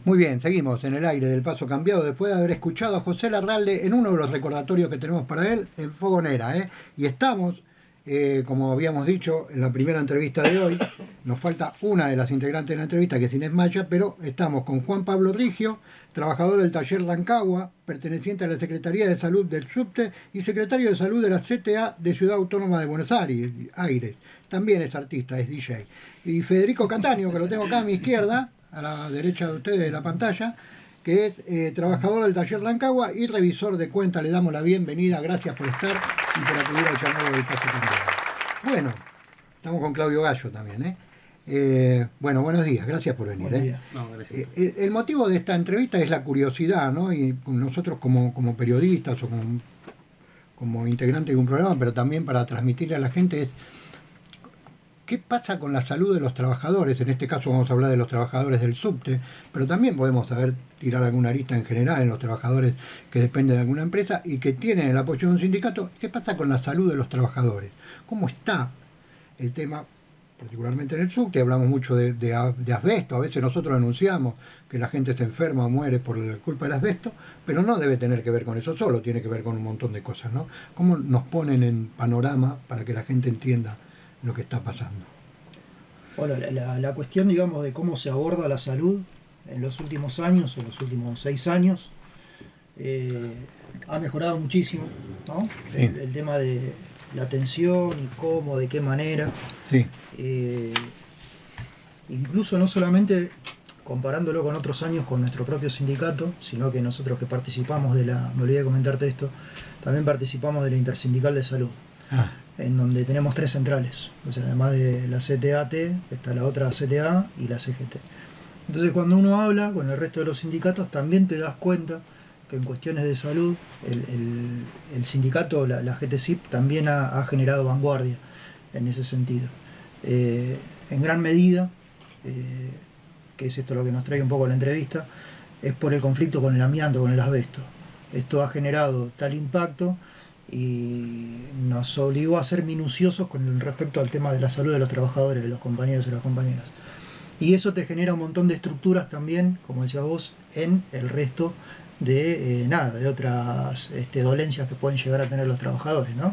Muy bien, seguimos en el aire del Paso Cambiado después de haber escuchado a José Larralde en uno de los recordatorios que tenemos para él en Fogonera. Y estamos, como habíamos dicho en la primera entrevista de hoy, nos falta una de las integrantes de la entrevista, que es Inés Maya, pero estamos con Juan Pablo Rigio, trabajador del taller Rancagua, perteneciente a la Secretaría de Salud del Subte y secretario de Salud de la CTA de Ciudad Autónoma de Buenos Aires. También es artista, es DJ. Y Federico Cataño, que lo tengo acá a mi izquierda, a la derecha de ustedes de la pantalla, que es trabajador del taller Rancagua y revisor de cuenta. Le damos la bienvenida, gracias por estar y por acudir al llamado del Paso Cambiado. Bueno, estamos con Claudio Gallo también. Bueno, buenos días, gracias por venir. No, gracias. El motivo de esta entrevista es la curiosidad, ¿no? Y nosotros como periodistas o como integrantes de un programa, pero también para transmitirle a la gente es ¿qué pasa con la salud de los trabajadores? En este caso vamos a hablar de los trabajadores del subte, pero también podemos tirar alguna arista en general en los trabajadores que dependen de alguna empresa y que tienen el apoyo de un sindicato. ¿Qué pasa con la salud de los trabajadores? ¿Cómo está el tema, particularmente en el subte? Hablamos mucho de asbesto, a veces nosotros anunciamos que la gente se enferma o muere por la culpa del asbesto, pero no debe tener que ver con eso solo, tiene que ver con un montón de cosas, ¿no? ¿Cómo nos ponen en panorama para que la gente entienda lo que está pasando? Bueno, la cuestión, digamos, de cómo se aborda la salud en los últimos años, en los últimos 6 años, ha mejorado muchísimo, ¿no? Sí. El tema de la atención y cómo, de qué manera. Sí. Incluso no solamente comparándolo con otros años con nuestro propio sindicato, sino que nosotros que participamos me olvidé de comentarte esto, también participamos de la Intersindical de Salud. En donde tenemos 3 centrales, o sea, además de la CTA-T, está la otra CTA y la CGT. Entonces, cuando uno habla con el resto de los sindicatos, también te das cuenta que en cuestiones de salud, el sindicato, la GTSIP, también ha generado vanguardia en ese sentido. En gran medida, que es esto lo que nos trae un poco la entrevista, es por el conflicto con el amianto, con el asbesto. Esto ha generado tal impacto y nos obligó a ser minuciosos con respecto al tema de la salud de los trabajadores, de los compañeros y las compañeras. Y eso te genera un montón de estructuras también, como decías vos, en el resto de otras dolencias que pueden llegar a tener los trabajadores, ¿no?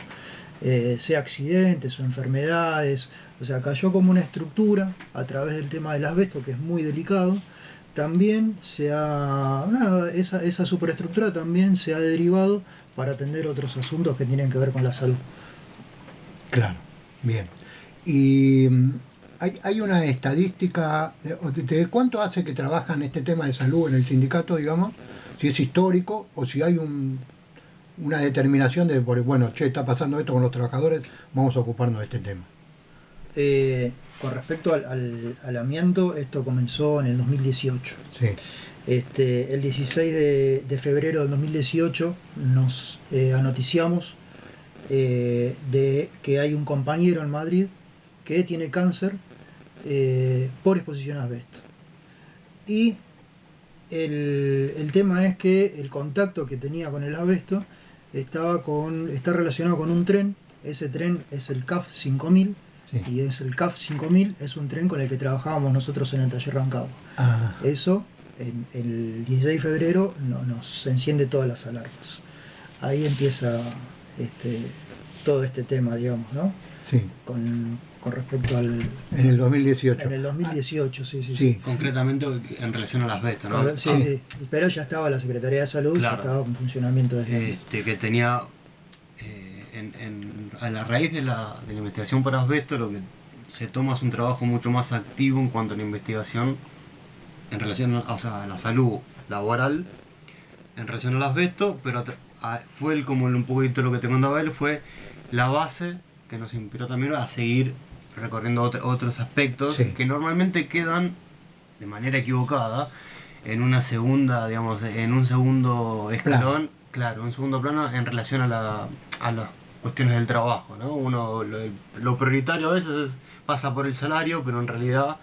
Sea accidentes o enfermedades, o sea, cayó como una estructura a través del tema del asbesto, que es muy delicado. También esa superestructura también se ha derivado para atender otros asuntos que tienen que ver con la salud. Claro, bien. Y hay una estadística de cuánto hace que trabajan este tema de salud en el sindicato, digamos, si es histórico o si hay una determinación de, bueno, está pasando esto con los trabajadores, vamos a ocuparnos de este tema. Con respecto al amianto, esto comenzó en el 2018. Sí. El 16 de febrero del 2018 nos anoticiamos de que hay un compañero en Madrid que tiene cáncer por exposición a asbesto. Y el tema es que el contacto que tenía con el asbesto está relacionado con un tren. Ese tren es el CAF 5000. Sí. Y el CAF 5000 es un tren con el que trabajábamos nosotros en el taller Rancagua. Eso, el 16 de febrero, nos enciende todas las alarmas. Ahí empieza todo este tema, digamos, ¿no? Sí. Con respecto al... En el 2018. En el 2018, sí. Concretamente en relación al asbesto, ¿no? Sí. Pero ya estaba la Secretaría de Salud, claro. Ya estaba con funcionamiento desde que tenía... a la raíz de la investigación por asbesto, lo que se toma es un trabajo mucho más activo en cuanto a la investigación en relación a la salud laboral en relación al asbesto, pero fue como un poquito lo que te contaba él, fue la base que nos inspiró también a seguir recorriendo otros aspectos, sí, que normalmente quedan de manera equivocada en una segunda, digamos, en un segundo escalón, claro, un segundo plano en relación a las cuestiones del trabajo, ¿no? Lo prioritario a veces pasa por el salario, pero en realidad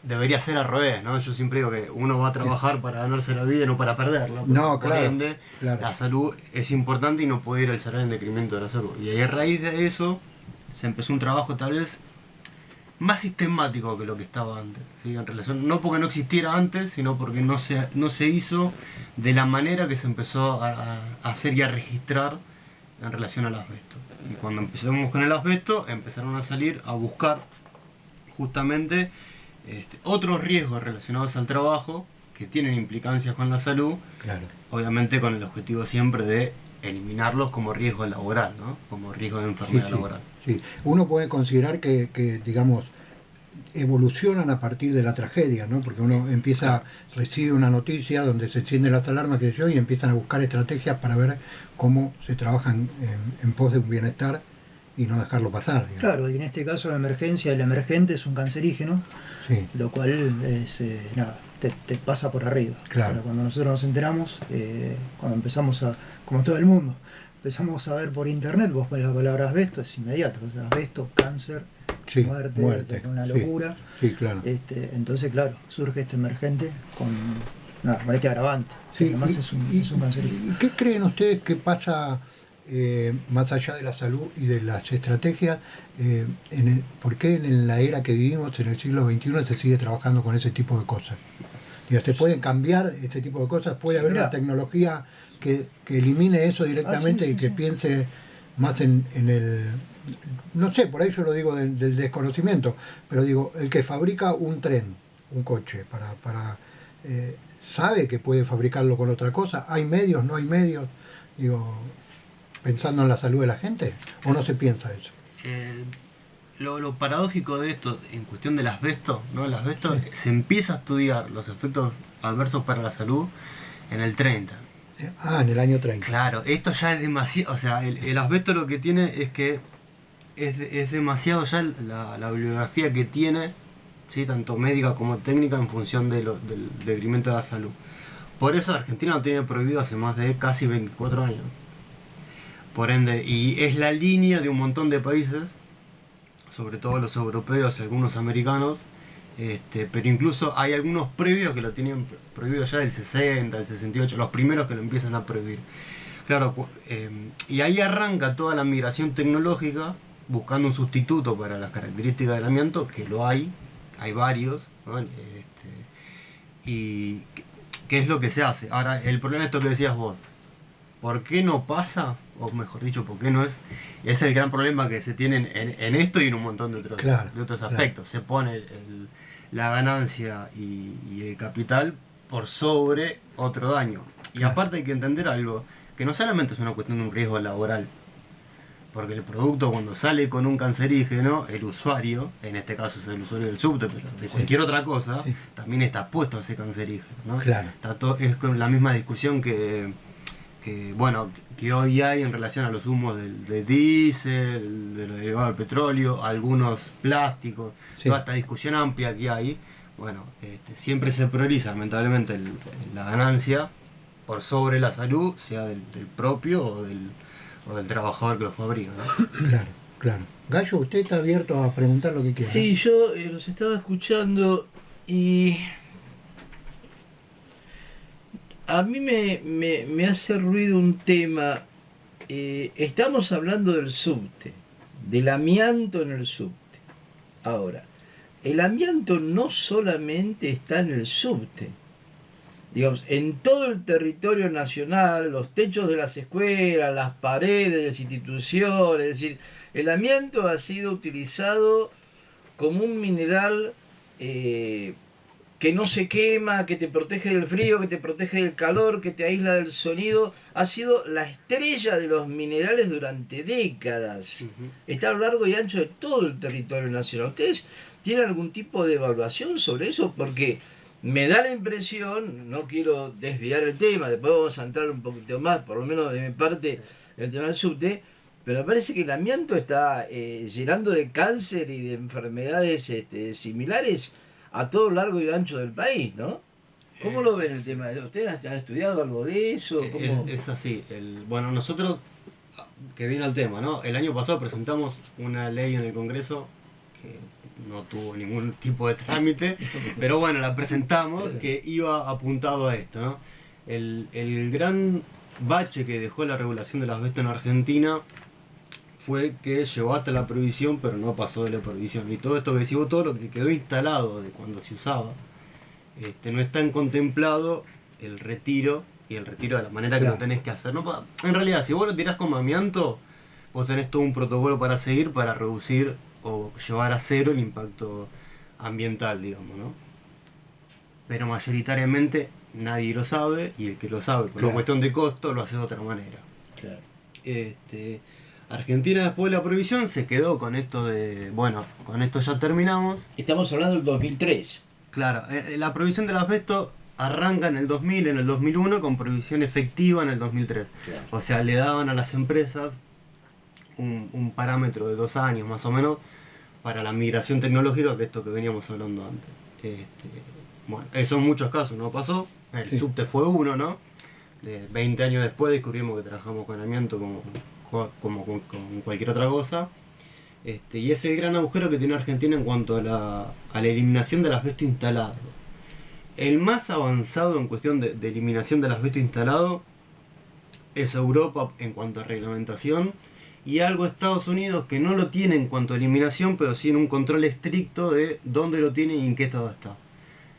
debería ser al revés, ¿no? Yo siempre digo que uno va a trabajar para ganarse la vida y no para perderla. No, por claro, ende, claro. La salud es importante y no puede ir al salario en detrimento de la salud. Y ahí a raíz de eso se empezó un trabajo tal vez más sistemático que lo que estaba antes, ¿sí? En relación, no porque no existiera antes, sino porque no se hizo de la manera que se empezó a hacer y a registrar en relación al asbesto. Y cuando empezamos con el asbesto, empezaron a salir a buscar justamente otros riesgos relacionados al trabajo que tienen implicancias con la salud, Claro. obviamente con el objetivo siempre de eliminarlos como riesgo laboral, ¿no? Como riesgo de enfermedad laboral. Sí. Uno puede considerar que, digamos, evolucionan a partir de la tragedia, ¿no? Porque uno recibe una noticia donde se encienden las alarmas, que yo, y empiezan a buscar estrategias para ver cómo se trabajan en pos de un bienestar y no dejarlo pasar, digamos. Claro, y en este caso la emergencia, el emergente es un cancerígeno, Sí. lo cual es, nada, te pasa por arriba. Claro. Pero cuando nosotros nos enteramos, cuando empezamos como todo el mundo, empezamos a ver por internet, vos pones la palabra asbesto, es inmediato, o sea, asbesto, cáncer, Sí, muerte, una locura. Sí, claro. Entonces, claro, surge este emergente con este agravante. Sí, Además y, es un cancerígeno. ¿Y qué creen ustedes que pasa más allá de la salud y de las estrategias? ¿Por qué en la era que vivimos, en el siglo XXI, se sigue trabajando con ese tipo de cosas? ¿Se pueden cambiar ese tipo de cosas? ¿Puede haber una tecnología que elimine eso directamente y que piense más en el... No sé, por ahí yo lo digo del desconocimiento, pero digo, el que fabrica un tren, un coche, sabe que puede fabricarlo con otra cosa. ¿Hay medios, no hay medios? Digo, pensando en la salud de la gente, ¿o no se piensa eso? Lo paradójico de esto, en cuestión del asbesto, ¿no? El asbesto se empieza a estudiar los efectos adversos para la salud en el 30. En el año 30. Claro, esto ya es demasiado, o sea, el asbesto lo que tiene es que es demasiado ya la bibliografía que tiene, ¿sí? Tanto médica como técnica, en función del decremento de la salud. Por eso Argentina lo tiene prohibido hace más de casi 24 años. Por ende, y es la línea de un montón de países, sobre todo los europeos y algunos americanos, pero incluso hay algunos previos que lo tienen prohibido ya del 60, del 68, los primeros que lo empiezan a prohibir. Claro, y ahí arranca toda la migración tecnológica, buscando un sustituto para las características del amianto, que lo hay varios, ¿no? Y ¿qué es lo que se hace? Ahora, el problema es esto que decías vos. ¿Por qué no pasa? O mejor dicho, ¿por qué no es? Es el gran problema que se tiene en esto y en un montón de otros aspectos. Se pone la ganancia y el capital por sobre otro daño. Y aparte hay que entender algo, que no solamente es una cuestión de un riesgo laboral, porque el producto, cuando sale con un cancerígeno, el usuario, en este caso es el usuario del subte, pero de cualquier otra cosa, también está expuesto a ese cancerígeno, ¿no? Claro. Es con la misma discusión que hoy hay en relación a los humos de diésel, de los derivados del petróleo, algunos plásticos, toda esta discusión amplia que hay. Bueno, siempre se prioriza lamentablemente la ganancia por sobre la salud, sea del propio o del trabajador que lo fabrica, ¿no? Claro, claro. Gallo, usted está abierto a preguntar lo que quiera. Sí, yo los estaba escuchando y a mí me hace ruido un tema. Estamos hablando del subte, del amianto en el subte. Ahora, el amianto no solamente está en el subte. Digamos, en todo el territorio nacional, los techos de las escuelas, las paredes de las instituciones, es decir, el amianto ha sido utilizado como un mineral que no se quema, que te protege del frío, que te protege del calor, que te aísla del sonido. Ha sido la estrella de los minerales durante décadas. Está a lo largo y ancho de todo el territorio nacional. ¿Ustedes tienen algún tipo de evaluación sobre eso? Porque me da la impresión, no quiero desviar el tema, después vamos a entrar un poquito más, por lo menos de mi parte, el tema del subte, pero me parece que el amianto está llenando de cáncer y de enfermedades similares a todo lo largo y ancho del país, ¿no? ¿Cómo lo ven el tema? ¿Ustedes han estudiado algo de eso? Es así. Bueno, nosotros, que viene al tema, ¿no? El año pasado presentamos una ley en el Congreso que no tuvo ningún tipo de trámite, pero bueno, la presentamos, que iba apuntado a esto, ¿no? El gran bache que dejó la regulación del asbesto en Argentina fue que llegó hasta la prohibición, pero no pasó de la prohibición. Y todo esto que decimos, todo lo que quedó instalado de cuando se usaba, no está en contemplado el retiro, y el retiro de la manera que Claro. lo tenés que hacer. No, en realidad, si vos lo tirás como amianto, vos tenés todo un protocolo para seguir para reducir o llevar a cero el impacto ambiental, digamos, ¿no? Pero mayoritariamente nadie lo sabe, y el que lo sabe por Claro. una cuestión de costo lo hace de otra manera. Claro. Argentina después de la prohibición se quedó con esto de, bueno, con esto ya terminamos. Estamos hablando del 2003. Claro, la prohibición del asbesto arranca en el 2000, en el 2001, con prohibición efectiva en el 2003. Claro. O sea, le daban a las empresas un parámetro de 2 años más o menos para la migración tecnológica, que esto que veníamos hablando antes. Bueno, eso en muchos casos no pasó. El Sí. subte fue uno, ¿no? 20 años después descubrimos que trabajamos con amianto como con cualquier otra cosa. Y es el gran agujero que tiene Argentina en cuanto a la eliminación del asbesto instalado. El más avanzado en cuestión de eliminación del asbesto instalado es Europa en cuanto a reglamentación, y algo Estados Unidos, que no lo tiene en cuanto a eliminación, pero sí en un control estricto de dónde lo tiene y en qué estado está.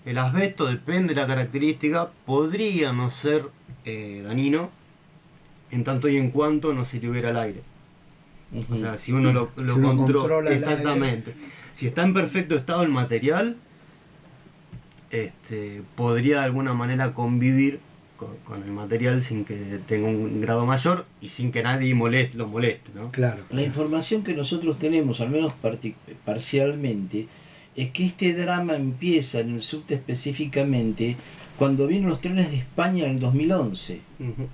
El asbesto, depende de la característica, podría no ser dañino en tanto y en cuanto no se libera al aire. O sea, si uno lo Si uno controla el exactamente. Si está en perfecto estado el material, podría de alguna manera convivir con el material sin que tenga un grado mayor y sin que nadie lo moleste, ¿no? Claro. La información que nosotros tenemos, al menos parcialmente, es que este drama empieza en el subte específicamente cuando vienen los trenes de España en el 2011. Ujú.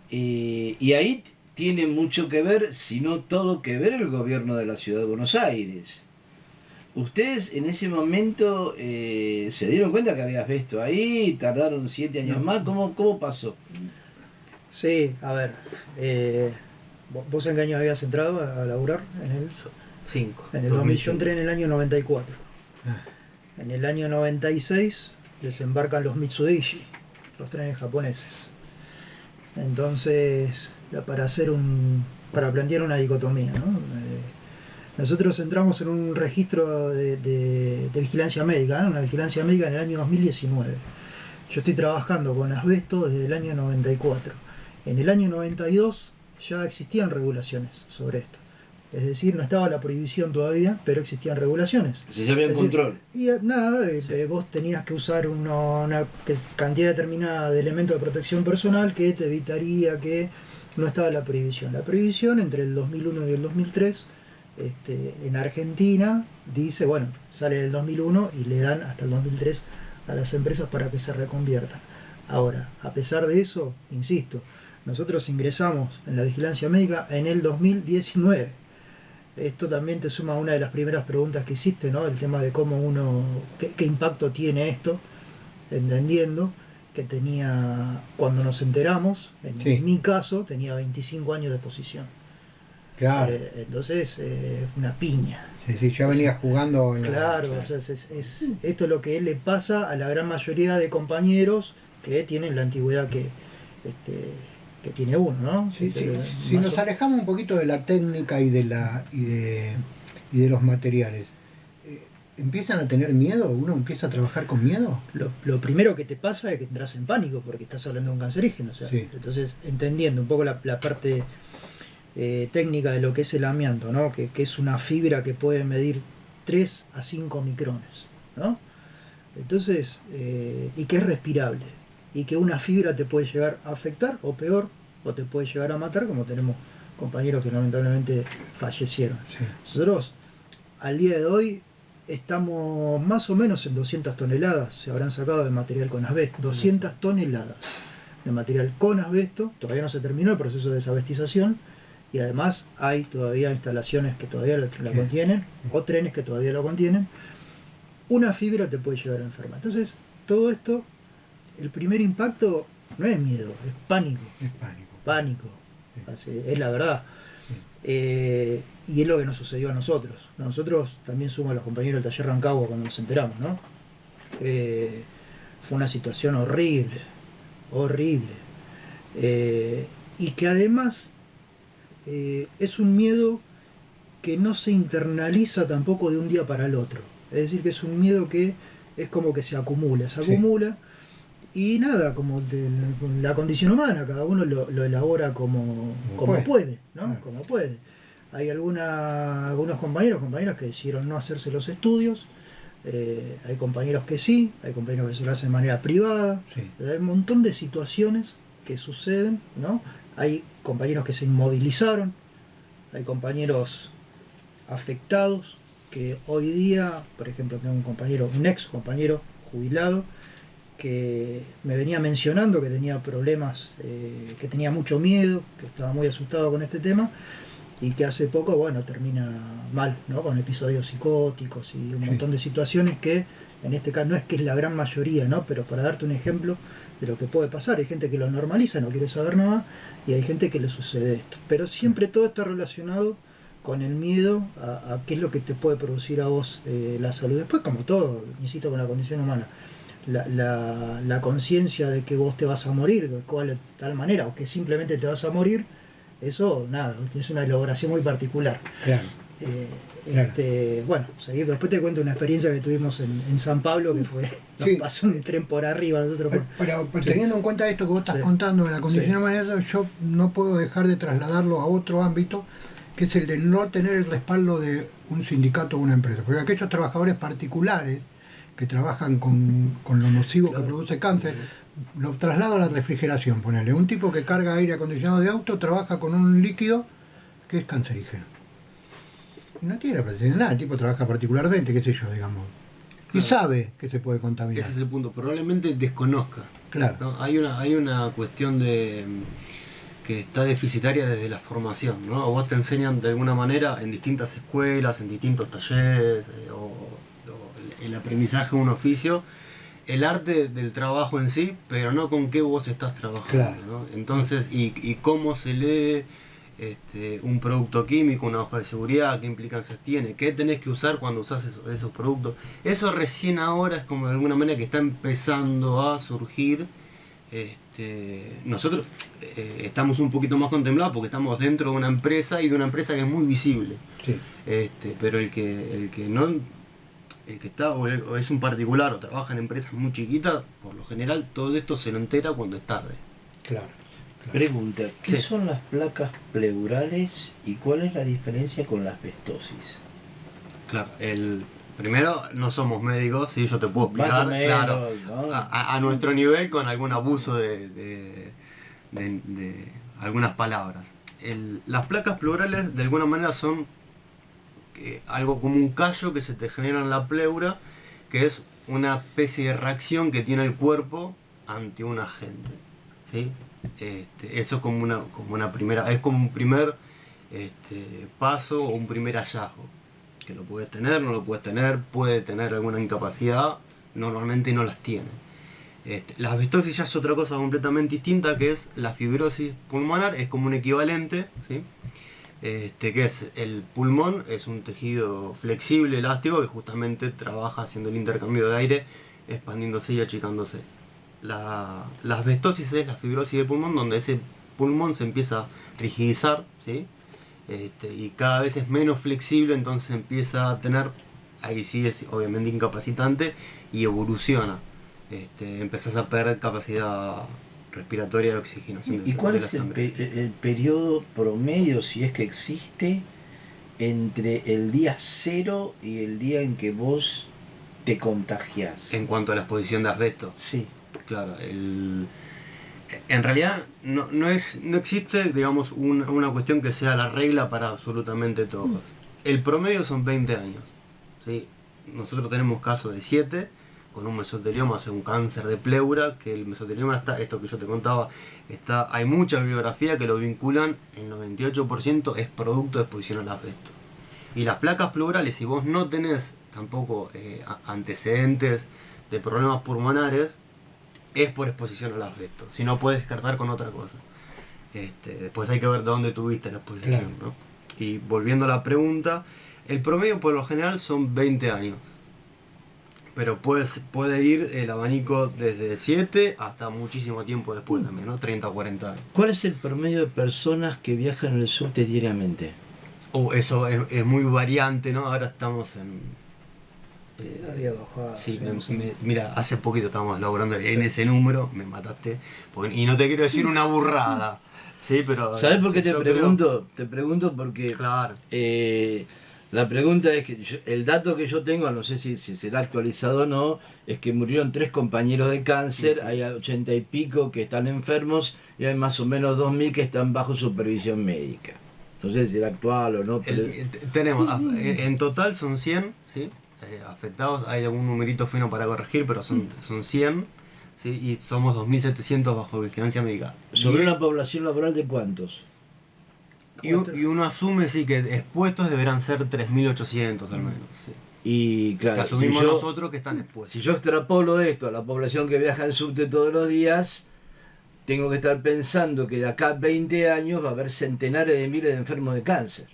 Y ahí tiene mucho que ver, si no todo que ver, el gobierno de la ciudad de Buenos Aires. ¿Ustedes en ese momento se dieron cuenta que había asbesto ahí? ¿Tardaron 7 años más? ¿Cómo pasó? Sí, a ver. ¿Vos en qué año habías entrado a laburar? En el 2000. Yo entré en el año 94. En el año 96 desembarcan los Mitsubishi, los trenes japoneses. Entonces, para plantear una dicotomía, ¿no? Nosotros entramos en un registro de vigilancia médica, ¿no? Una vigilancia médica en el año 2019. Yo estoy trabajando con asbesto desde el año 94. En el año 92 ya existían regulaciones sobre esto. Es decir, no estaba la prohibición todavía, pero existían regulaciones. Si ya había un control. Y nada, vos tenías que usar una cantidad determinada de elementos de protección personal que te evitaría que no estaba la prohibición. La prohibición entre el 2001 y el 2003, en Argentina, dice, bueno, sale el 2001 y le dan hasta el 2003 a las empresas para que se reconviertan. Ahora, a pesar de eso, insisto, nosotros ingresamos en la vigilancia médica en el 2019. Esto también te suma a una de las primeras preguntas que hiciste, ¿no? El tema de cómo qué impacto tiene esto, entendiendo que cuando nos enteramos, en mi caso, tenía 25 años de exposición. Claro. Entonces, una piña. Sí, ya venía jugando en Claro, o sea, esto es lo que le pasa a la gran mayoría de compañeros que tienen la antigüedad que tiene uno, ¿no? Sí. Si nos alejamos un poquito de la técnica y de los materiales, ¿empiezan a tener miedo? ¿Uno empieza a trabajar con miedo? Lo primero que te pasa es que entras en pánico porque estás hablando de un cancerígeno. O sea, Sí. Entonces, entendiendo un poco la parte técnica de lo que es el amianto, ¿no? Que es una fibra que puede medir 3 a 5 micrones, ¿no? Entonces, y que es respirable, y que una fibra te puede llegar a afectar, o peor, o te puede llegar a matar, como tenemos compañeros que lamentablemente fallecieron. Sí. Nosotros, al día de hoy, estamos más o menos en 200 toneladas, se habrán sacado de material con asbesto, 200 toneladas de material con asbesto, todavía no se terminó el proceso de desabestización, y además hay todavía instalaciones que todavía la contienen, o trenes que todavía lo contienen. Una fibra te puede llegar a enfermar. Entonces, todo esto, el primer impacto no es miedo, es pánico. Es pánico. Pánico. Sí. Así, es la verdad. Y es lo que nos sucedió a nosotros. Nosotros también somos los compañeros del taller Rancagua cuando nos enteramos, ¿no? Fue una situación horrible, horrible. Y que además es un miedo que no se internaliza tampoco de un día para el otro. Es decir, que es un miedo que es como que se acumula, y nada, como la condición humana, cada uno lo elabora como puede, ¿no? Como puede. Hay algunos compañeras que decidieron no hacerse los estudios, hay compañeros que sí, hay compañeros que se lo hacen de manera privada, hay un montón de situaciones que suceden, ¿no? Hay compañeros que se inmovilizaron, hay compañeros afectados que hoy día, por ejemplo, tengo un ex compañero jubilado que me venía mencionando que tenía problemas, que tenía mucho miedo, que estaba muy asustado con este tema, y que hace poco, bueno, termina mal, ¿no? Con episodios psicóticos y un montón de situaciones que, en este caso, no es que es la gran mayoría, ¿no? Pero para darte un ejemplo de lo que puede pasar, hay gente que lo normaliza, no quiere saber nada, y hay gente que le sucede esto. Pero siempre todo está relacionado con el miedo a qué es lo que te puede producir a vos la salud. Después, como todo, insisto, con la condición humana, la conciencia de que vos te vas a morir de tal manera, o que simplemente te vas a morir, eso, nada, es una elaboración muy particular. Claro. Bueno, después te cuento una experiencia que tuvimos en San Pablo, que fue, nos pasó un tren por arriba. Pero teniendo en cuenta esto que vos estás contando de la condición humana, yo no puedo dejar de trasladarlo a otro ámbito, que es el de no tener el respaldo de un sindicato o una empresa. Porque aquellos trabajadores particulares que trabajan con lo nocivo que produce cáncer, lo traslado a la refrigeración, ponele. Un tipo que carga aire acondicionado de auto trabaja con un líquido que es cancerígeno. Y no tiene protección, nada, el tipo trabaja particularmente, qué sé yo, digamos. Y sabe que se puede contaminar. Ese es el punto, probablemente desconozca. Claro. ¿No? Hay una cuestión que está deficitaria desde la formación, ¿no? A vos te enseñan de alguna manera en distintas escuelas, en distintos talleres, o el aprendizaje de un oficio, el arte del trabajo en sí, pero no con qué vos estás trabajando, claro, ¿no? Entonces, y cómo se lee un producto químico, una hoja de seguridad, qué implicancias tiene, qué tenés que usar cuando usás esos productos. Eso recién ahora es como de alguna manera que está empezando a surgir. Nosotros estamos un poquito más contemplados porque estamos dentro de una empresa, y de una empresa que es muy visible. Sí. Pero el que no, el que está o es un particular o trabaja en empresas muy chiquitas, por lo general todo esto se lo entera cuando es tarde. Claro. Pregunta, ¿qué son las placas pleurales y cuál es la diferencia con la asbestosis? Claro, primero no somos médicos, ¿sí? Yo te puedo explicar, más o menos, claro, ¿no? a nuestro nivel, con algún abuso de algunas palabras. Las placas pleurales de alguna manera son algo como un callo que se te genera en la pleura, que es una especie de reacción que tiene el cuerpo ante un agente, ¿sí? Eso es como una primera, es como un primer paso o un primer hallazgo, que lo puedes tener, no lo puedes tener, puede tener alguna incapacidad, normalmente no las tiene. La asbestosis ya es otra cosa completamente distinta, que es la fibrosis pulmonar, es como un equivalente, ¿sí? Que es el pulmón, es un tejido flexible, elástico, que justamente trabaja haciendo el intercambio de aire, expandiéndose y achicándose. La asbestosis es la fibrosis del pulmón, donde ese pulmón se empieza a rigidizar, ¿sí? Y cada vez es menos flexible, entonces empieza a tener, ahí sí es obviamente incapacitante y evoluciona. Empezás a perder capacidad respiratoria de oxigenación. ¿Y cuál es el periodo promedio, si es que existe, entre el día 0 y el día en que vos te contagiás? En cuanto a la exposición de asbesto. Sí. Claro, en realidad no existe, digamos, una cuestión que sea la regla para absolutamente todos. El promedio son 20 años, ¿sí? Nosotros tenemos casos de 7 con un mesotelioma, o sea, un cáncer de pleura, que el mesotelioma está, esto que yo te contaba, hay mucha bibliografía que lo vinculan, el 98% es producto de exposición al asbesto. Y las placas pleurales, si vos no tenés tampoco antecedentes de problemas pulmonares, es por exposición al asbesto, si no puedes descartar con otra cosa. Después hay que ver de dónde tuviste la exposición, claro, ¿no? Y volviendo a la pregunta, el promedio por lo general son 20 años. Pero puede ir el abanico desde 7 hasta muchísimo tiempo después también, ¿no? 30 o 40 años. ¿Cuál es el promedio de personas que viajan en el subte diariamente? Eso es muy variante, ¿no? Ahora estamos en... Había bajado. sí, mira, hace poquito estábamos laburando en ese número, me mataste, y no te quiero decir una burrada, ¿sí? Pero... ¿Sabes por qué te yo pregunto? Te pregunto porque... Claro. La pregunta es que el dato que yo tengo, no sé si será actualizado o no, es que murieron 3 compañeros de cáncer, hay 80 y pico que están enfermos y hay más o menos 2000 que están bajo supervisión médica. No sé si será actual o no, pero... Tenemos, en total son 100, ¿sí? Afectados, hay algún numerito fino para corregir, pero son 100, ¿sí? Y somos 2.700 bajo vigilancia médica. ¿Sobre una población laboral de cuántos? Y uno asume, sí, que expuestos deberán ser 3.800 al menos. Sí. Y Que claro, asumimos nosotros que están expuestos. si yo extrapolo esto a la población que viaja en subte todos los días, tengo que estar pensando que de acá a 20 años va a haber centenares de miles de enfermos de cáncer.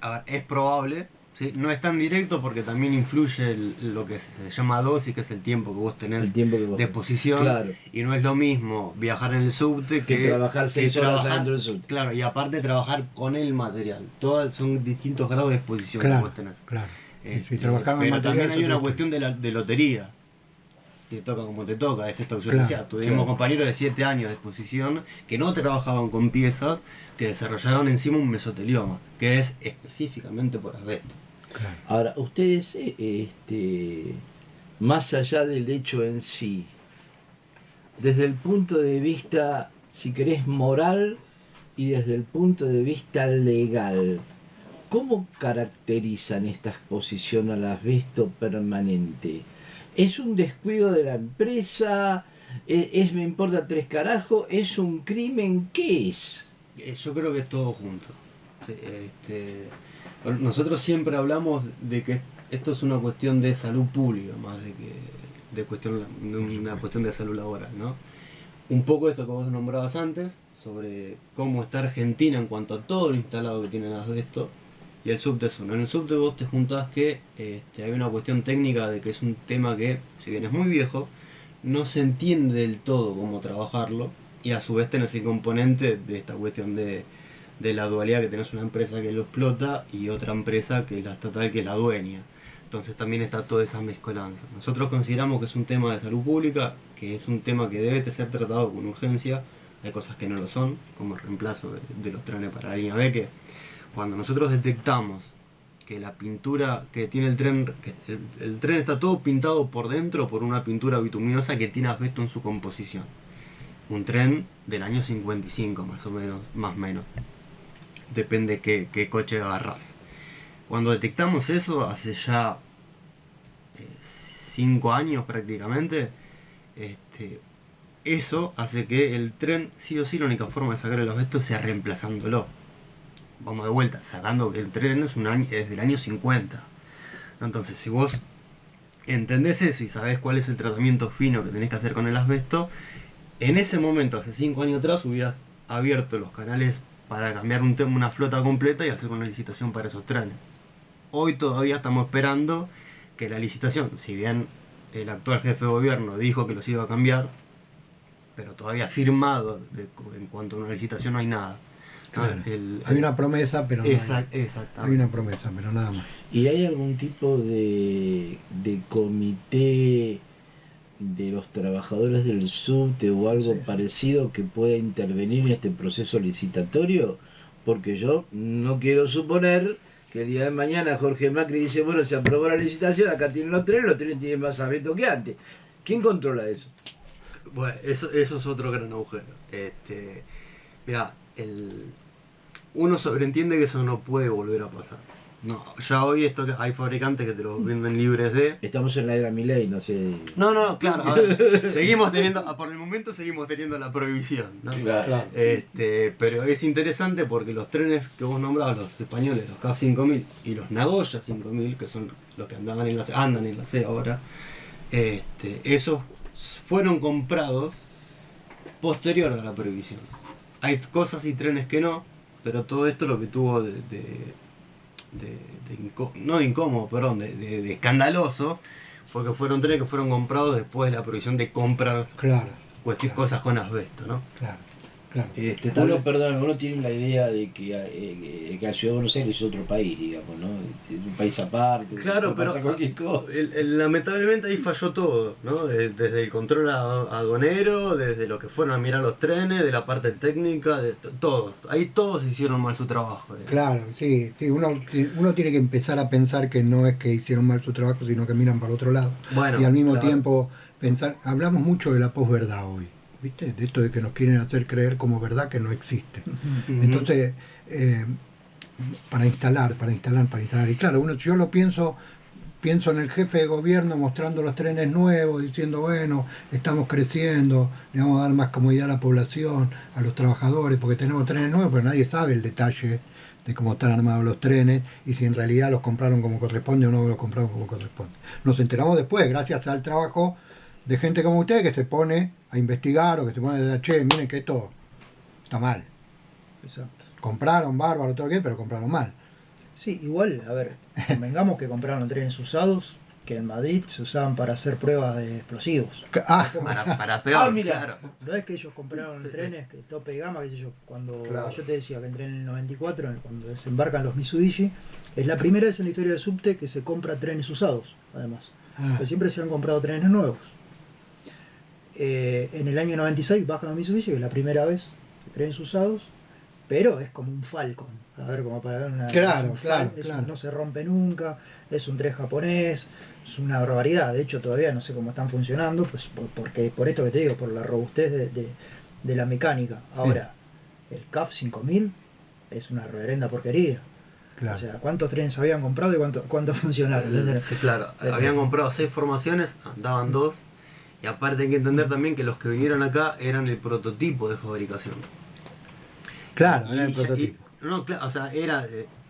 A ver, es probable, ¿sí? No es tan directo porque también influye lo que se llama dosis, que es el tiempo que vos tenés El tiempo que vos de tenés. exposición. Claro. Y no es lo mismo viajar en el subte Que trabajar 6 horas adentro del subte. Claro, y aparte trabajar con el material. Todos son distintos grados de exposición que Claro, vos tenés. claro. Este, Si trabajamos en pero material, también hay es una otro cuestión de lotería. Te toca como te toca, es esto que yo Claro, decía. Tuvimos claro. compañeros de 7 años de exposición que no trabajaban con piezas, que desarrollaron encima un mesotelioma, que es específicamente por asbesto. Claro. Ahora, ustedes, más allá del hecho en sí, desde el punto de vista, si querés, moral y desde el punto de vista legal, ¿cómo caracterizan esta exposición al asbesto permanente? ¿Es un descuido de la empresa? ¿Es me importa 3 carajos? ¿Es un crimen? ¿Qué es? Yo creo que es todo junto. Sí, bueno, nosotros siempre hablamos de que esto es una cuestión de salud pública, más de una cuestión de salud laboral, ¿no? Un poco esto que vos nombrabas antes, sobre cómo está Argentina en cuanto a todo lo instalado que tiene el asbesto, y el subte es uno. En el subte vos te juntás que hay una cuestión técnica de que es un tema que, si bien es muy viejo, no se entiende del todo cómo trabajarlo, y a su vez tenés el componente de esta cuestión de la dualidad, que tenés una empresa que lo explota y otra empresa que es la estatal, que es la dueña. Entonces también está toda esa mezcolanza. Nosotros consideramos que es un tema de salud pública, que es un tema que debe ser tratado con urgencia. Hay cosas que no lo son, como el reemplazo de los trenes para la línea B, que cuando nosotros detectamos que la pintura que tiene el tren, que el tren está todo pintado por dentro por una pintura bituminosa que tiene asbesto en su composición. Un tren del año 55 más o menos, más o menos. Depende qué coche agarrás. Cuando detectamos eso, hace ya 5 años prácticamente, eso hace que el tren, sí o sí, la única forma de sacar el asbesto sea reemplazándolo. Vamos de vuelta, sacando que el tren es del año 50. Entonces, si vos entendés eso y sabés cuál es el tratamiento fino que tenés que hacer con el asbesto, en ese momento, hace 5 años atrás, hubieras abierto los canales para cambiar una flota completa y hacer una licitación para esos trenes. Hoy todavía estamos esperando que la licitación, si bien el actual jefe de gobierno dijo que los iba a cambiar, pero todavía firmado en cuanto a una licitación no hay nada. Claro. Hay una promesa, pero no exactamente. hay una promesa, pero nada más. ¿Y hay algún tipo de comité de los trabajadores del subte o algo parecido que pueda intervenir en este proceso licitatorio? Porque yo no quiero suponer que el día de mañana Jorge Macri dice, bueno, se aprobó la licitación, acá tienen los trenes tienen más asbesto que antes. ¿Quién controla eso? Bueno, eso es otro gran agujero. Mirá, uno sobreentiende que eso no puede volver a pasar. No, ya hoy hay fabricantes que te los venden libres de... Estamos en la era Milei, no sé... No, claro, a ver, seguimos teniendo, por el momento seguimos teniendo la prohibición, ¿no? Claro. Pero es interesante porque los trenes que vos nombrabas, los españoles, los CAF 5000 y los Nagoya 5000, que son los que andan en la C ahora, esos fueron comprados posterior a la prohibición. Hay cosas y trenes que no, pero todo esto lo que tuvo de escandaloso porque fueron trenes que fueron comprados después de la prohibición de comprar Claro, cosas con asbesto, ¿no? claro, claro. Uno, perdón, uno tiene la idea de que la ciudad de Buenos Aires es otro país, digamos, ¿no? Es un país aparte, Claro, puede pero pasar cualquier cosa. lamentablemente ahí falló todo, ¿no? Desde el control aduanero, desde lo que fueron a mirar los trenes, de la parte técnica, de todos. Ahí todos hicieron mal su trabajo. Claro, sí, sí, uno tiene que empezar a pensar que no es que hicieron mal su trabajo, sino que miran para otro lado. Bueno, Y al mismo claro. tiempo pensar, hablamos mucho de la posverdad hoy, ¿viste? De esto de que nos quieren hacer creer como verdad que no existe. Ujú. Entonces, para instalar. Y claro, yo lo pienso en el jefe de gobierno mostrando los trenes nuevos, diciendo, bueno, estamos creciendo, le vamos a dar más comodidad a la población, a los trabajadores, porque tenemos trenes nuevos, pero nadie sabe el detalle de cómo están armados los trenes y si en realidad los compraron como corresponde o no los compraron como corresponde. Nos enteramos después, gracias al trabajo de gente como usted que se pone a investigar o que se pone a decir, che, miren que esto está mal. Exacto. Compraron bárbaro, todo bien, pero compraron mal. Sí, igual, a ver, convengamos que compraron trenes usados que en Madrid se usaban para hacer pruebas de explosivos. Ah, Para peor, mira. claro. No es que ellos compraron Sí, sí. trenes que tope de gama, qué sé yo, cuando Claro. yo te decía que entré en el 94, cuando desembarcan los Mitsubishi, es la primera vez en la historia del subte que se compra trenes usados, además. Porque siempre se han comprado trenes nuevos. En el año 96 bajan los Mitsubishi, que es la primera vez que trenes usados, pero es como un Falcon. A ver, como para dar una. Claro, es un claro, es un- claro. no se rompe nunca, es un tren japonés, es una barbaridad. De hecho, todavía no sé cómo están funcionando, pues porque por esto que te digo, por la robustez de la mecánica. Sí. Ahora, el CAF 5000 es una reverenda porquería. claro. O sea, ¿cuántos trenes habían comprado y cuántos funcionaron? Entonces, Sí, claro. Habían comprado 6 formaciones, andaban 2. Y aparte hay que entender también que los que vinieron acá eran el prototipo de fabricación. Claro, Y era el ya- y- prototipo. no, claro, o sea, era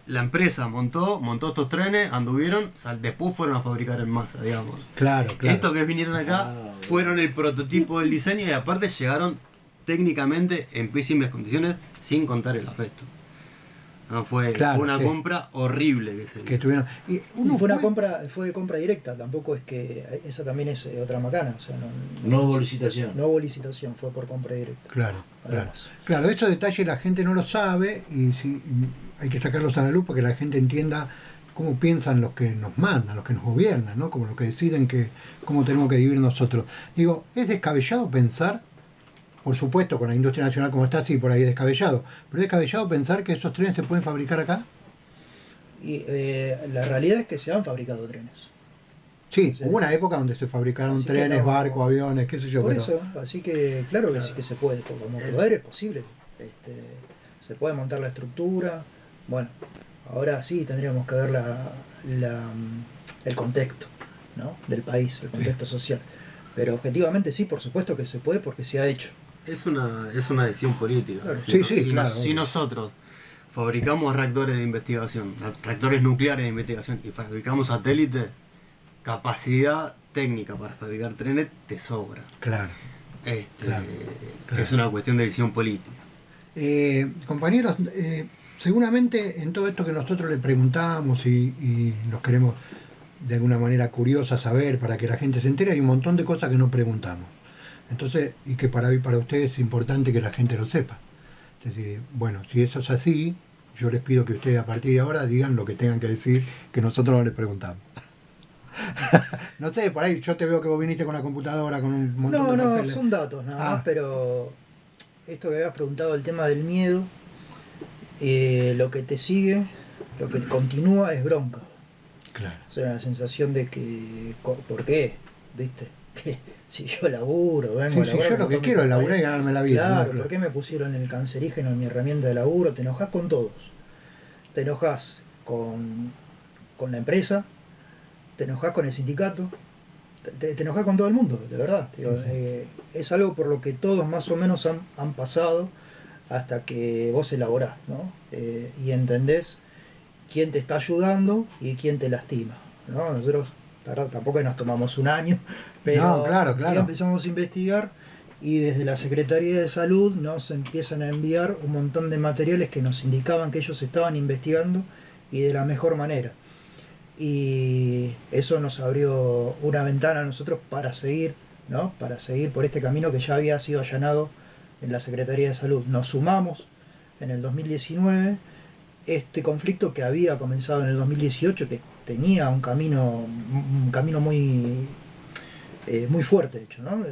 la empresa montó estos trenes, anduvieron, después fueron a fabricar en masa, digamos. Claro, claro. Estos que vinieron acá Ah, fueron el prototipo del diseño y aparte llegaron técnicamente en pésimas condiciones sin contar el aspecto. No, fue Claro, una sí. compra horrible que se Que estuvieron. Y uno fue una fue- compra, fue de compra directa, tampoco es que esa también es otra macana, o sea, no hubo licitación. no hubo licitación, fue por compra directa. Claro, claro. Además. Claro, esos detalles la gente no lo sabe y sí, hay que sacarlos a la luz para que la gente entienda cómo piensan los que nos mandan, los que nos gobiernan, ¿no? Como los que deciden cómo tenemos que vivir nosotros. Digo, es descabellado pensar, por supuesto, con la industria nacional como está, sí, por ahí es descabellado, pero es descabellado pensar que esos trenes se pueden fabricar acá. Y la realidad es que se han fabricado trenes. Sí, Sí. hubo una época donde se fabricaron Así que trenes, no- barcos, aviones, qué sé yo, Por pero eso, así que claro que sí que se puede, como poder es posible. Se puede montar la estructura. Bueno, ahora sí tendríamos que ver el contexto, ¿no? Del país, el contexto social. Pero objetivamente sí, por supuesto que se puede porque se ha hecho. Es una decisión política. Claro. Sí, sí, si, claro, si obvio. nosotros fabricamos reactores de investigación, reactores nucleares de investigación y fabricamos satélites, capacidad técnica para fabricar trenes te sobra. claro. Claro, claro. Es una cuestión de decisión política. Compañeros, seguramente en todo esto que nosotros le preguntamos y nos queremos de alguna manera curiosa saber para que la gente se entere, hay un montón de cosas que no preguntamos. Entonces, y que para ustedes es importante que la gente lo sepa. Es decir, bueno, si eso es así, yo les pido que ustedes a partir de ahora digan lo que tengan que decir, que nosotros no les preguntamos. No sé, por ahí yo te veo que vos viniste con la computadora, con un montón No, de no, papeles. son datos nada más, pero esto que habías preguntado, el tema del miedo, lo que te sigue, lo que continúa es bronca. Claro. O sea, la sensación de que, ¿por qué? ¿Viste? Que si yo laburo, vengo Sí, a sí, laburar, yo lo que quiero es laburar y ganarme la vida. Claro, ¿no? ¿por qué me pusieron el cancerígeno en mi herramienta de laburo? Te enojas con todos. Te enojas con la empresa, te enojas con el sindicato, te enojas con todo el mundo, de verdad. Digo, Sí, sí. es algo por lo que todos más o menos han pasado hasta que vos elaborás, ¿no? Y entendés quién te está ayudando y quién te lastima, ¿no? Nosotros, la verdad, tampoco nos tomamos un año, pero No, claro, enseguida claro. empezamos a investigar y desde la Secretaría de Salud nos empiezan a enviar un montón de materiales que nos indicaban que ellos estaban investigando y de la mejor manera. y eso nos abrió una ventana a nosotros para seguir, ¿no? Para seguir por este camino que ya había sido allanado en la Secretaría de Salud. Nos sumamos en el 2019, este conflicto que había comenzado en el 2018, que tenía un camino muy, muy fuerte, de hecho, ¿no?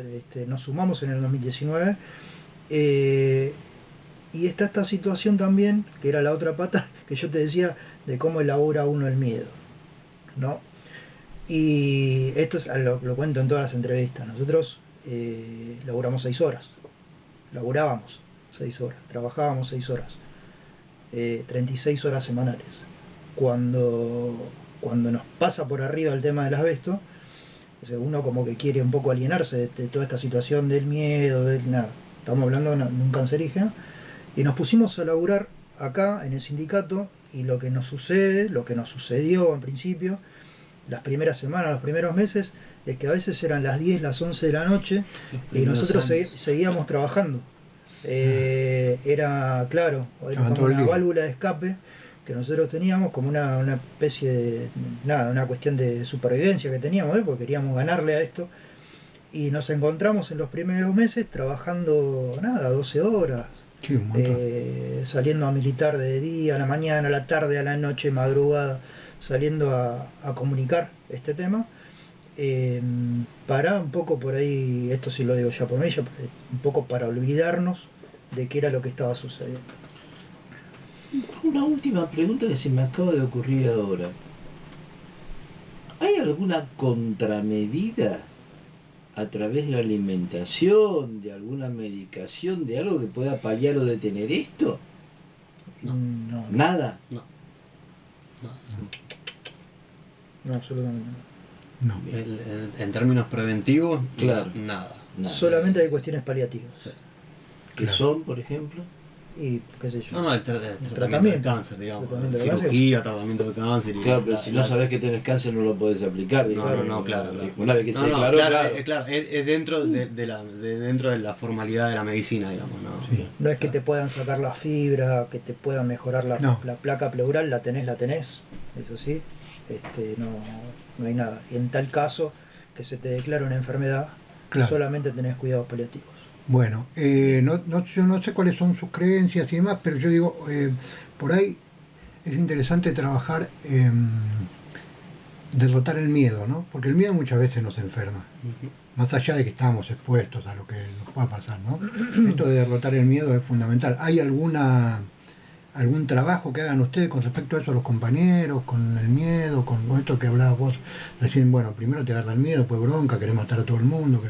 Nos sumamos en el 2019, y está esta situación también, que era la otra pata, que yo te decía, de cómo elabora uno el miedo, ¿no? Y esto lo cuento en todas las entrevistas. Nosotros laburamos 6 horas, laburábamos 6 horas, trabajábamos 6 horas, 36 horas semanales. Cuando nos pasa por arriba el tema del asbesto, uno como que quiere un poco alienarse de toda esta situación del miedo, nada. Estamos hablando de un cancerígeno, y nos pusimos a laburar acá en el sindicato, y lo que nos sucedió en principio, las primeras semanas, los primeros meses, es que a veces eran las 10, las 11 de la noche, y nosotros seguíamos trabajando. Era, claro, era como una válvula de escape que nosotros teníamos, como una especie de, nada, una cuestión de supervivencia que teníamos, porque queríamos ganarle a esto, y nos encontramos en los primeros meses trabajando, nada, 12 horas, sí, saliendo a militar de día, a la mañana, a la tarde, a la noche, madrugada, saliendo a comunicar este tema, para un poco por ahí, esto sí lo digo ya por mí, un poco para olvidarnos de qué era lo que estaba sucediendo. Una última pregunta que se me acaba de ocurrir ahora. ¿Hay alguna contramedida a través de la alimentación, de alguna medicación, de algo que pueda paliar o detener esto? No. ¿Nada? No. No, absolutamente no. En términos preventivos, Claro. nada. no. Solamente hay cuestiones paliativas. Sí. ¿Qué Claro. son, por ejemplo? Y qué sé yo. No, el tratamiento tratamiento. del cáncer, digamos. Tratamiento del Cirugía, tratamiento del cáncer. Y Claro, pero si no sabes que tenés cáncer no lo podés aplicar. No, claro. Una vez que se No, declaró, claro, es dentro dentro de la formalidad de la medicina, digamos, ¿no? Sí. No es que te puedan sacar la fibra, que te puedan mejorar la placa pleural, la tenés, eso sí, no hay nada. Y en tal caso que se te declara una enfermedad, Claro. solamente tenés cuidados paliativos. Bueno, yo no sé cuáles son sus creencias y demás, pero yo digo, por ahí es interesante trabajar en derrotar el miedo, ¿no? Porque el miedo muchas veces nos enferma, más allá de que estamos expuestos a lo que nos pueda pasar, ¿no? Esto de derrotar el miedo es fundamental. ¿Hay algún trabajo que hagan ustedes con respecto a eso, los compañeros, con el miedo, con esto que hablabas vos? Decir, bueno, primero te agarra el miedo, después bronca, querés matar a todo el mundo.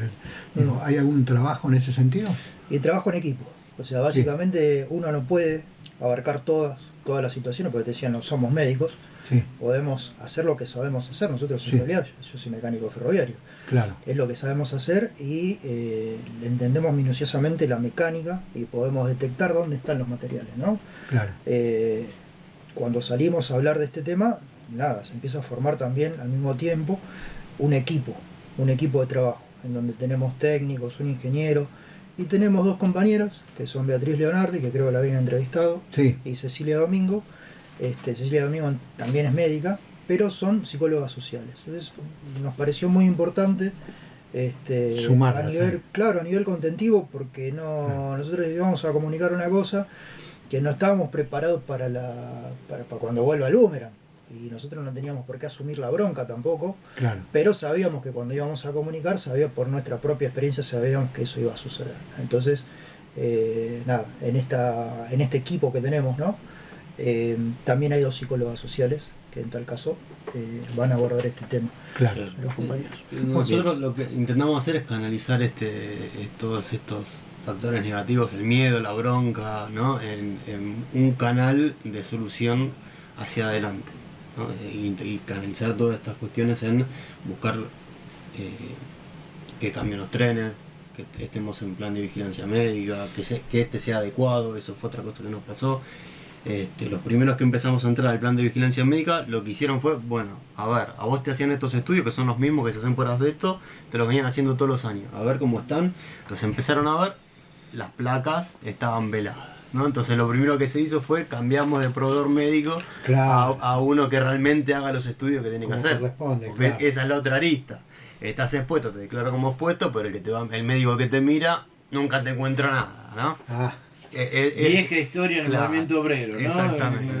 Digo, ¿hay algún trabajo en ese sentido? Y trabajo en equipo. O sea, básicamente uno no puede abarcar todas las situaciones, porque te decía, no somos médicos. Sí, Podemos hacer lo que sabemos hacer. Nosotros en Sí. realidad, yo soy mecánico ferroviario. claro. Es lo que sabemos hacer, y entendemos minuciosamente la mecánica y podemos detectar dónde están los materiales, ¿no? Claro. Cuando salimos a hablar de este tema, nada, se empieza a formar también al mismo tiempo un equipo de trabajo, en donde tenemos técnicos, un ingeniero, y tenemos 2 compañeras, que son Beatriz Leonardi, que creo que la habían entrevistado, Sí, y Cecilia Domingo. Cecilia Domingo también es médica, pero son psicólogas sociales. Entonces nos pareció muy importante Sumarlas, a nivel, sí. claro, a nivel contentivo, porque nosotros íbamos a comunicar una cosa que no estábamos preparados para cuando vuelva el boomerang, y nosotros no teníamos por qué asumir la bronca tampoco, claro. pero sabíamos que cuando íbamos a comunicar, por nuestra propia experiencia sabíamos que eso iba a suceder. Entonces, nada, en este equipo que tenemos, ¿no? También hay 2 psicólogas sociales que en tal caso van a abordar este tema, Claro. los compañeros. Nosotros lo que intentamos hacer es canalizar todos estos factores negativos, el miedo, la bronca, ¿no? en un canal de solución hacia adelante, ¿no? Y canalizar todas estas cuestiones en buscar que cambien los trenes, que estemos en plan de vigilancia médica, que este sea adecuado. Eso fue otra cosa que nos pasó. Los primeros que empezamos a entrar al plan de vigilancia médica, lo que hicieron fue, bueno, a ver, a vos te hacían estos estudios que son los mismos que se hacen por asbesto, te los venían haciendo todos los años, a ver cómo están. Los empezaron a ver, las placas estaban veladas. ¿no? Entonces lo primero que se hizo fue cambiamos de proveedor médico Claro. a uno que realmente haga los estudios que tiene que Como hacer. corresponde, Porque claro. esa es la otra arista. Estás expuesto, te declaro como expuesto, pero el médico que te mira nunca te encuentra nada, ¿no? Ah, Vieja historia en el claro, movimiento obrero, ¿no? exactamente.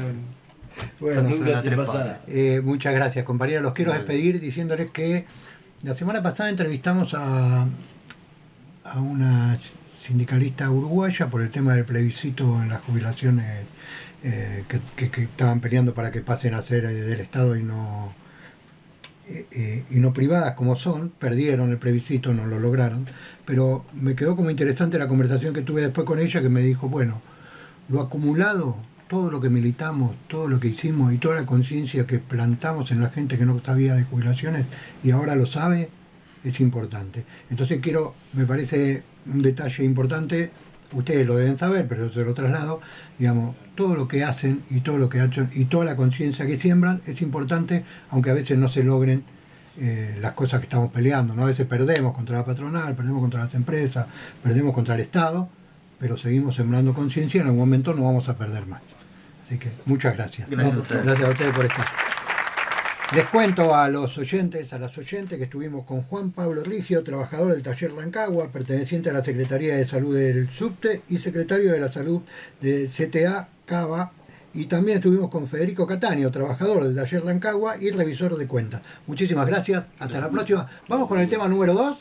bueno, Son Nunca las te tres pasa patas. nada. muchas gracias, compañeros. Los quiero Vale. despedir diciéndoles que la semana pasada entrevistamos a una sindicalista uruguaya por el tema del plebiscito en las jubilaciones que estaban peleando para que pasen a ser del Estado y no privadas como son. Perdieron el plebiscito, no lo lograron, pero me quedó como interesante la conversación que tuve después con ella, que me dijo, bueno, lo acumulado, todo lo que militamos, todo lo que hicimos y toda la conciencia que plantamos en la gente que no sabía de jubilaciones y ahora lo sabe, es importante. Entonces me parece un detalle importante, ustedes lo deben saber, pero yo se lo traslado, digamos, todo lo que hacen y todo lo que hacen y toda la conciencia que siembran es importante, aunque a veces no se logren las cosas que estamos peleando, ¿no? A veces perdemos contra la patronal, perdemos contra las empresas, perdemos contra el Estado, pero seguimos sembrando conciencia y en algún momento no vamos a perder más. Así que muchas gracias. Gracias ¿no? a ustedes. Gracias a ustedes por estar. Les cuento a los oyentes, a las oyentes, que estuvimos con Juan Pablo Rigio, trabajador del taller Rancagua, perteneciente a la Secretaría de Salud del Subte y secretario de la Salud de CTA Cava, y también estuvimos con Federico Cataño, trabajador del taller Rancagua y revisor de cuentas. Muchísimas gracias, hasta la próxima. Vamos con el tema número 2.